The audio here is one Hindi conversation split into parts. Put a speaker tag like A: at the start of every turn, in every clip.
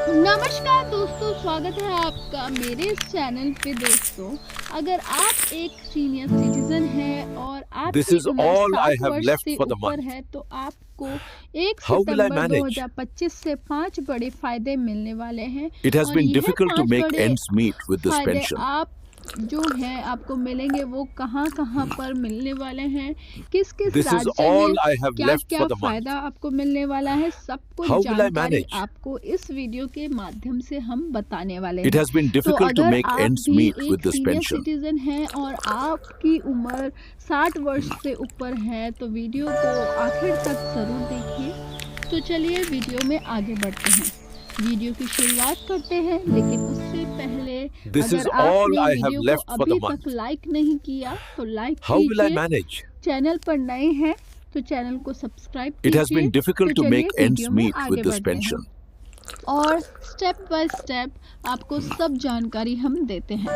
A: नमस्कार दोस्तों, स्वागत है आपका मेरे इस चैनल पे। दोस्तों, अगर आप एक सीनियर सिटीजन हैं और
B: This
A: आपकी
B: is
A: उम्र
B: all I
A: 60
B: have
A: वर्ष
B: left
A: से
B: for the
A: ऊपर
B: month.
A: है तो आपको 1
B: How will I
A: September
B: manage?
A: 2025 से 5 बड़े फायदे मिलने वाले हैं।
B: It has
A: और
B: been
A: यह
B: difficult to
A: 5
B: make
A: बड़े
B: ends meet with this
A: फायदे
B: pension.
A: आप जो हैं आपको मिलेंगे वो कहाँ पर मिलने वाले हैं, किस
B: This is
A: राज्य
B: all
A: में
B: I have
A: क्या
B: left
A: क्या
B: for the month.
A: फायदा आपको मिलने वाला है, सब कुछ
B: How will I
A: जानकारी
B: manage?
A: आपको इस वीडियो के माध्यम से हम बताने वाले
B: It
A: हैं।
B: has been
A: तो
B: difficult to
A: अगर
B: make
A: आप
B: ends
A: भी
B: meet with
A: एक
B: this
A: सीनियर
B: pension.
A: सिटीजन हैं और आपकी उम्र 60 वर्ष से ऊपर है तो वीडियो को आखिर तक जरूर देखिए। तो चलिए वीडियो में आगे बढ़ते हैं, वीडियो की शुरुआत करते हैं। लेकिन उससे पहले
B: This is
A: अगर
B: all
A: आपने
B: I have
A: वीडियो को
B: left for the
A: अभी
B: month.
A: तक लाइक नहीं किया तो लाइक
B: How will I
A: कीजिए।
B: manage?
A: चैनल पर नए हैं तो चैनल को सब्सक्राइब
B: It has
A: कीजिए।
B: been difficult
A: तो
B: to
A: चलिए
B: make ends
A: वीडियो में
B: meet
A: आगे
B: with this
A: बढ़ते हैं
B: pension.
A: और स्टेप बाय स्टेप आपको सब जानकारी हम देते हैं।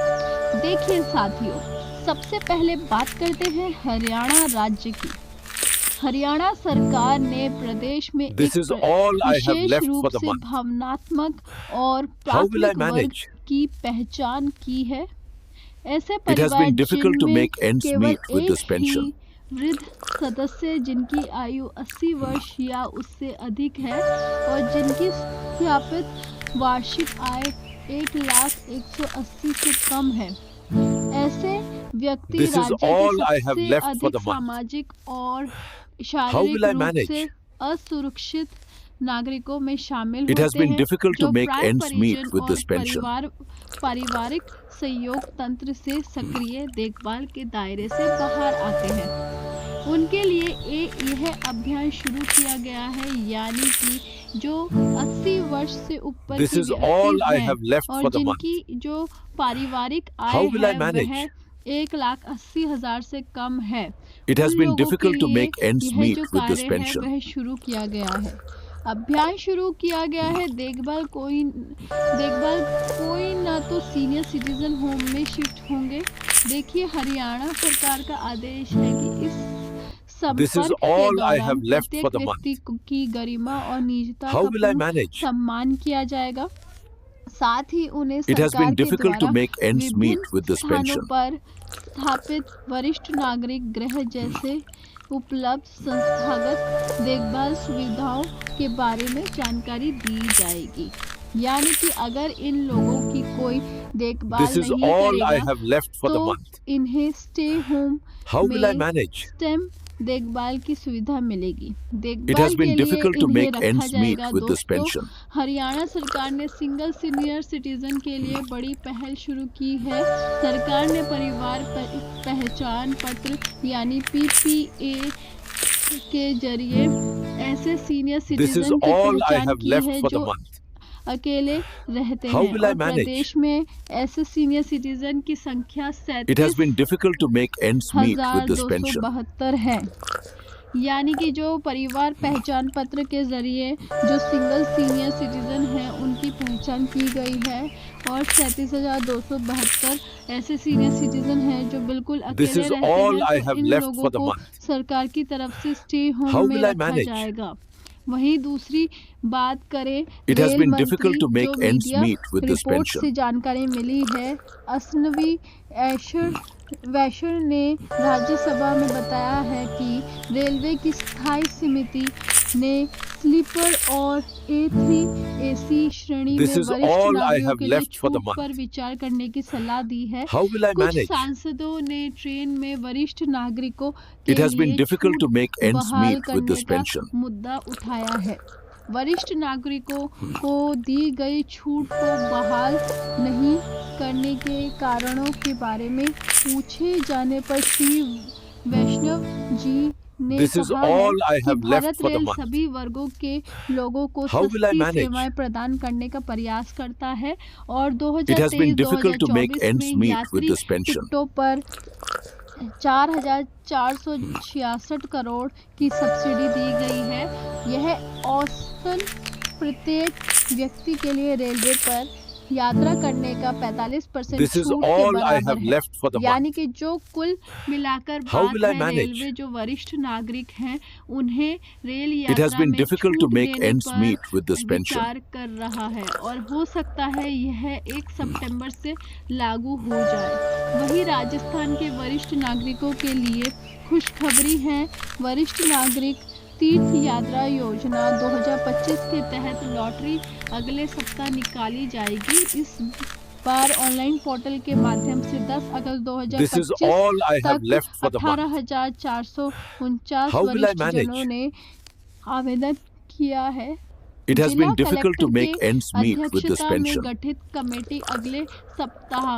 A: देखिए साथियों, सबसे पहले बात करते हैं हरियाणा राज्य की। हरियाणा सरकार ने प्रदेश में
B: This is all I have
A: wishes
B: left
A: रूप
B: for the
A: से
B: month.
A: भावनात्मक और
B: How will I
A: प्राथमिक वर्ग
B: manage?
A: की पहचान की है। ऐसे
B: It has
A: परिवार
B: been difficult to
A: जिनमें
B: make ends
A: केवल
B: meet with this
A: एक
B: pension.
A: ही वृद्ध सदस्य जिनकी आयु 80 वर्ष या उससे अधिक है और जिनकी स्थापित वार्षिक आय 1,01,80 से कम है, ऐसे व्यक्ति
B: This is
A: राज्य
B: all
A: के
B: I have
A: सबसे
B: left for
A: अधिक
B: the month.
A: सामाजिक और
B: How will
A: शारीरिक
B: I
A: रूप
B: manage?
A: से असुरक्षित नागरिकों में शामिल
B: It has
A: होते
B: been
A: हैं,
B: difficult
A: जो
B: to make
A: प्राय
B: ends meet
A: परिजन
B: with
A: और
B: this pension.
A: पारिवारिक सहयोग तंत्र से सक्रिय देखभाल के दायरे से बाहर आते हैं। उनके लिए यह अभियान शुरू किया गया है, यानी कि जो 80 वर्ष से ऊपर
B: This
A: की
B: is all I
A: व्यक्ति
B: have
A: हैं
B: left
A: और
B: for the month.
A: जिनकी जो पारिवारिक आय
B: How will I
A: है
B: manage?
A: वह 1,80,000 से कम है,
B: It has
A: उन
B: been
A: लोगों के
B: difficult to
A: लिए
B: make ends
A: यह
B: meet
A: जो
B: with this
A: कार्य है
B: pension.
A: वह शुरू किया गया है। अभियान शुरू किया गया है। देखभाल कोई ना तो सीनियर सिटीजन होम में शिफ्ट होंगे। देखिए, हरियाणा सरकार का आदेश है कि इस
B: This is
A: संपर्क के
B: all I
A: दौरान
B: have left
A: प्रत्येक
B: for the
A: व्यक्ति
B: month.
A: की गरिमा और निजता
B: How
A: का
B: will I
A: पूर्ण
B: manage?
A: सम्मान किया जाएगा। साथ ही उन्हें
B: It has
A: सरकार
B: been
A: के
B: difficult to
A: द्वारा
B: make ends meet
A: विभिन्न
B: with this
A: स्थानों
B: pension.
A: पर स्थापित वरिष्ठ नागरिक गृह जैसे उपलब्ध संस्थागत देखभाल सुविधाओं के बारे में जानकारी दी जाएगी। यानी कि अगर इन लोगों की कोई देखभाल
B: This is
A: नहीं
B: all I
A: करेगा
B: have left for the
A: तो
B: month.
A: इन्हें stay home
B: How will I
A: में
B: manage?
A: स्टेम देखभाल की सुविधा मिलेगी।
B: It
A: देखभाल
B: has
A: के
B: been
A: लिए
B: difficult to
A: इन्हें
B: make
A: रखा
B: ends meet
A: जाएगा।
B: with this
A: दोस्तों,
B: pension.
A: हरियाणा सरकार ने सिंगल सीनियर सिटीजन के लिए बड़ी पहल शुरू की है। सरकार ने परिवार पहचान पत्र यानी PPA के जरिए ऐसे सीनियर
B: This is
A: सिटीजन की
B: all I
A: पहचान
B: have
A: की
B: left
A: है
B: for the
A: जो
B: month.
A: अकेले रहते
B: How
A: हैं
B: will I
A: और
B: manage?
A: प्रदेश में ऐसे सीनियर सिटीजन की संख्या
B: It has been difficult to make ends meet with this pension.
A: 37,272 है। यानी कि जो परिवार पहचान पत्र के जरिए जो सिंगल सीनियर सिटीजन हैं उनकी पहचान की गई है और 37,272 ऐसे सीनियर सिटीजन हैं जो बिल्कुल
B: This
A: अकेले
B: is
A: रहते
B: all
A: हैं।
B: I
A: तो
B: have
A: इन
B: left
A: लोगों
B: for the
A: को
B: month.
A: सरकार की तरफ से स्टे
B: How
A: होम में
B: will I
A: रखा
B: manage?
A: जाएगा। वहीं दूसरी बात करें,
B: It has
A: रेल
B: been
A: मंत्री
B: difficult to make
A: जो
B: ends
A: media
B: meet with this
A: report से
B: pension.
A: जानकारी मिली है, असनवी वैश्य ने राज्यसभा में बताया है कि रेलवे की स्थायी समिति ने स्लीपर और A3 AC श्रेणी
B: This
A: में
B: is
A: वरिष्ठ
B: all I
A: नागरिकों
B: have
A: के लिए
B: left for the
A: छूट
B: month.
A: पर विचार करने की सलाह दी है।
B: How will I
A: कुछ
B: manage?
A: सांसदों ने ट्रेन में वरिष्ठ नागरिकों के
B: It has been
A: लिए
B: difficult to
A: छूट
B: make ends
A: बहाल
B: meet with
A: करने
B: this
A: का
B: pension.
A: मुद्दा उठाया है। वरिष्ठ नागरिकों को दी गई छूट को बहाल नहीं करने के कारणों के बारे में पूछे जाने पर श्री वैष्णव जी ने
B: This is
A: कहा है
B: all I
A: कि
B: have left
A: Bharat
B: for the
A: rail
B: month.
A: सभी वर्गों के लोगों को
B: How will I
A: सस्ती
B: manage?
A: सेवाएं प्रदान करने का प्रयास करता है और
B: It has been difficult to make
A: 2023-2024
B: ends
A: में
B: meet
A: यात्री
B: with this pension.
A: टिकटों पर 4,466 करोड़ की सब्सिडी दी गई है। यह औसतन प्रत्येक व्यक्ति के लिए रेलवे पर यात्रा करने का 45%
B: This is
A: छूट के
B: all I
A: बराबर
B: have
A: है।
B: left for the
A: यानी
B: month.
A: कि जो कुल मिलाकर
B: How
A: बात
B: will I
A: है,
B: manage?
A: रेलवे जो वरिष्ठ नागरिक हैं उन्हें रेल
B: It has
A: यात्रा
B: been
A: में
B: difficult to
A: छूट
B: make
A: देने
B: ends
A: पर
B: meet with this pension.
A: विचार कर रहा है और हो सकता है यह 1 सितंबर से लागू हो जाए। वहीं राजस्थान के वरिष्ठ नागरिकों के लिए खुशखबरी है। वरिष्ठ नागरिक तीर्थ यात्रा योजना 2025 के तहत लॉटरी अगले सप्ताह निकाली जाएगी। इस बार ऑनलाइन पोर्टल के माध्यम से 10 अगस्त
B: This is
A: 2025
B: all I have
A: तक
B: left for the month.
A: 18,449
B: How will I
A: वरिष्ठ
B: manage?
A: जनों ने आवेदन किया है।
B: It has
A: जिला
B: been difficult to
A: collector
B: make
A: के
B: ends meet with this
A: अध्यक्षता में
B: pension.
A: गठित कमेटी अगले सप्ताह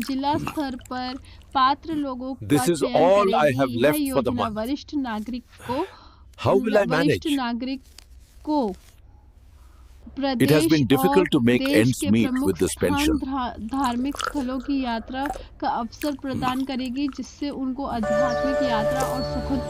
A: जिला स्तर पर पात्र लोगों का
B: This is
A: चयन
B: all I have
A: करेगी। यह
B: left for the
A: योजना
B: month.
A: वरिष्ठ नागरिक को
B: How will I
A: वरिष्ठ
B: manage?
A: नागरिक को
B: It has been
A: Pradesh
B: difficult
A: और
B: to make
A: देश
B: ends
A: के
B: meet
A: प्रमुख
B: with this
A: स्थान
B: pension.
A: धार्मिक स्थलों की यात्रा का अवसर प्रदान करेगी, जिससे उनको आध्यात्मिक यात्रा और सुखद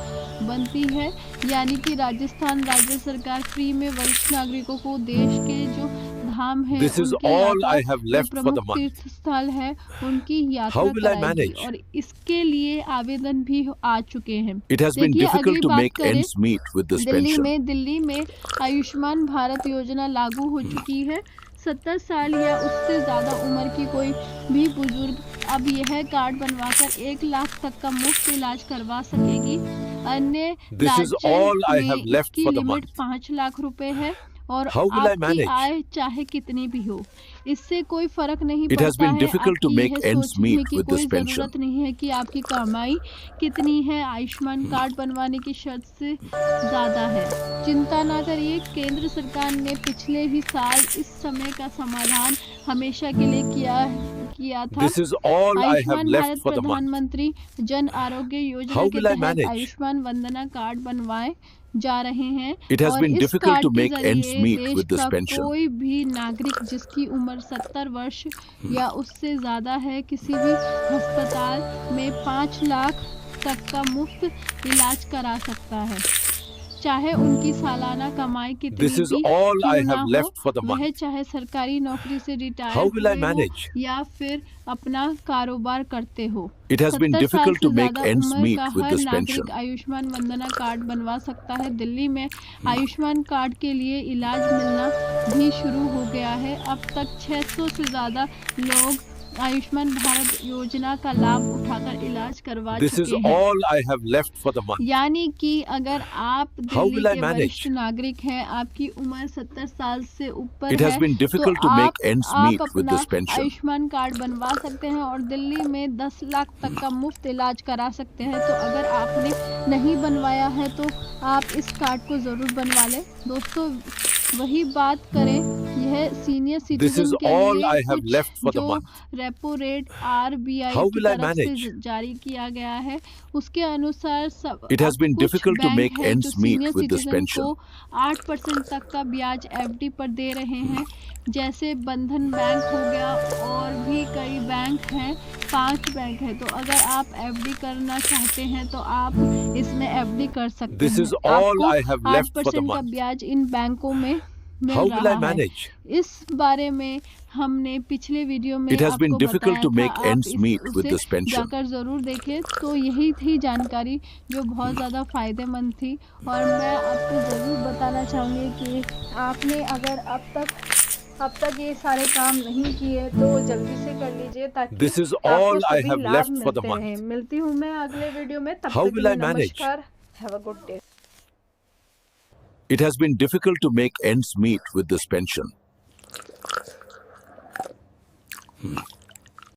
A: बनती है। यानी कि राजस्थान राज्य सरकार फ्री में वरिष्ठ नागरिकों को देश के जो धाम है
B: This is
A: उनके
B: all
A: यात्रा
B: I have
A: जो
B: left for the
A: प्रमुख
B: month.
A: तीर्थ स्थल है उनकी यात्रा
B: How will I
A: कराएगी
B: manage?
A: और इसके लिए आवेदन भी आ चुके हैं।
B: It has been
A: देखिए,
B: difficult
A: अगली
B: to
A: बात
B: make
A: करें
B: ends meet with this
A: Delhi
B: pension.
A: में आयुष्मान भारत योजना लागू हो चुकी है। 70 साल या उससे ज़्यादा उम्र की कोई भी बुजुर्ग अब यह कार्ड बनवाकर 1 लाख तक का मुफ्त इलाज करवा सकेगी। अन्य
B: This is all I
A: राज्य
B: have
A: में
B: left
A: इसकी
B: for the
A: limit
B: month.
A: 5 lakh रुपए है और
B: How will I
A: आपकी
B: manage?
A: आय चाहे कितनी भी हो, इससे कोई फर्क नहीं
B: It has
A: पड़ता
B: been
A: है।
B: difficult to
A: आपकी
B: make
A: यह
B: ends
A: सोचने
B: meet
A: की
B: with
A: कोई
B: this pension.
A: ज़रूरत नहीं है कि आपकी कमाई कितनी है। आयुष्मान कार्ड बनवाने की शर्त से ज़्यादा है। चिंता ना करिए, केंद्र सरकार ने पिछले ही साल इस समय का समाधान हमेशा के लिए किया था।
B: This is all I have
A: Ayushman
B: left
A: Bharat
B: for the month.
A: प्रधानमंत्री जन आरोग्य योजना
B: How
A: के
B: will I
A: तहत
B: manage?
A: आयुष्मान वंदना कार्ड बनवाए जा रहे हैं
B: It has
A: और
B: been
A: इस
B: difficult
A: कार्ड
B: to
A: के
B: make ends
A: जरिए
B: meet
A: देश
B: with this
A: का
B: pension.
A: कोई भी नागरिक जिसकी उम्र 70 वर्ष या उससे ज़्यादा है किसी भी अस्पताल में 5 लाख तक का मुफ्त इलाज करा सकता है, चाहे उनकी सालाना कमाई कितनी
B: This is
A: भी
B: all I
A: क्यों ना
B: have
A: हो।
B: left for the
A: वह
B: month.
A: चाहे सरकारी नौकरी से
B: How
A: रिटायर
B: will I
A: हुए हो
B: manage?
A: या फिर अपना कारोबार करते हो।
B: It has been
A: 70 साल
B: difficult
A: से
B: to make
A: ज़्यादा
B: ends
A: उम्र
B: meet
A: का
B: with
A: हर
B: this
A: नागरिक
B: pension.
A: आयुष्मान वंदना कार्ड बनवा सकता है। दिल्ली में आयुष्मान कार्ड के लिए इलाज मिलना भी शुरू हो गया है। अब तक 600 से ज़्यादा लोग आयुष्मान भारत योजना का लाभ उठाकर इलाज करवा
B: This is
A: चुके हैं।
B: all I have left for the month.
A: यानी कि अगर आप
B: How
A: दिल्ली
B: will I
A: के
B: manage?
A: वरिष्ठ नागरिक हैं, आपकी उम्र 70 साल से ऊपर
B: It has
A: है,
B: been difficult
A: तो
B: to make ends
A: आप
B: meet with
A: अपना
B: this pension.
A: आयुष्मान कार्ड बनवा सकते हैं और दिल्ली में 10 लाख तक का मुफ्त इलाज करा सकते हैं। तो अगर आपने नहीं बनवाया है तो आप इस कार्ड को ज़रूर बनवा लें। दोस्तों, वही बात करें, यह सीनियर
B: This
A: सिटीजन
B: is
A: के
B: all
A: लिए
B: I have
A: कुछ
B: left for the
A: जो
B: month.
A: Repo rate RBI
B: How
A: की
B: will I
A: तरफ से
B: manage?
A: जारी किया गया है, उसके अनुसार सब
B: It has been
A: कुछ
B: difficult to
A: बैंक
B: make
A: है
B: ends
A: जो
B: meet
A: senior
B: with this
A: citizen
B: pension.
A: को 8% तक का ब्याज FD पर दे रहे हैं, जैसे बंधन बैंक हो गया और भी कई बैंक हैं, 5 बैंक है। तो अगर आप FD करना चाहते हैं तो आप इसमें FD कर सकते
B: This
A: हैं।
B: is all
A: आपको
B: I have left for the
A: 8% का
B: month.
A: ब्याज इन बैंकों में मिल
B: How will I
A: रहा है।
B: manage?
A: इस बारे में हमने पिछले वीडियो में
B: It has been
A: आपको
B: difficult
A: बताया
B: to
A: था,
B: make
A: आप
B: ends meet with
A: उसे
B: this pension.
A: जाकर ज़रूर देखें। तो यही थी जानकारी जो बहुत ज़्यादा फ़ायदेमंद थी और मैं आपको ज़रूर बताना चाहूँगी कि आपने अगर अब तक ये सारे काम नहीं किए तो जल्दी से कर लीजिए ताकि
B: This is
A: आपको
B: all I
A: सभी
B: have
A: लाभ
B: left for the
A: मिलते रहें।
B: month.
A: मिलती हूँ मैं अगले वीडियो में, तब
B: How
A: तक के
B: will I
A: लिए
B: manage?
A: नमस्कार। Have a good day.
B: It has been difficult to make ends meet with this pension.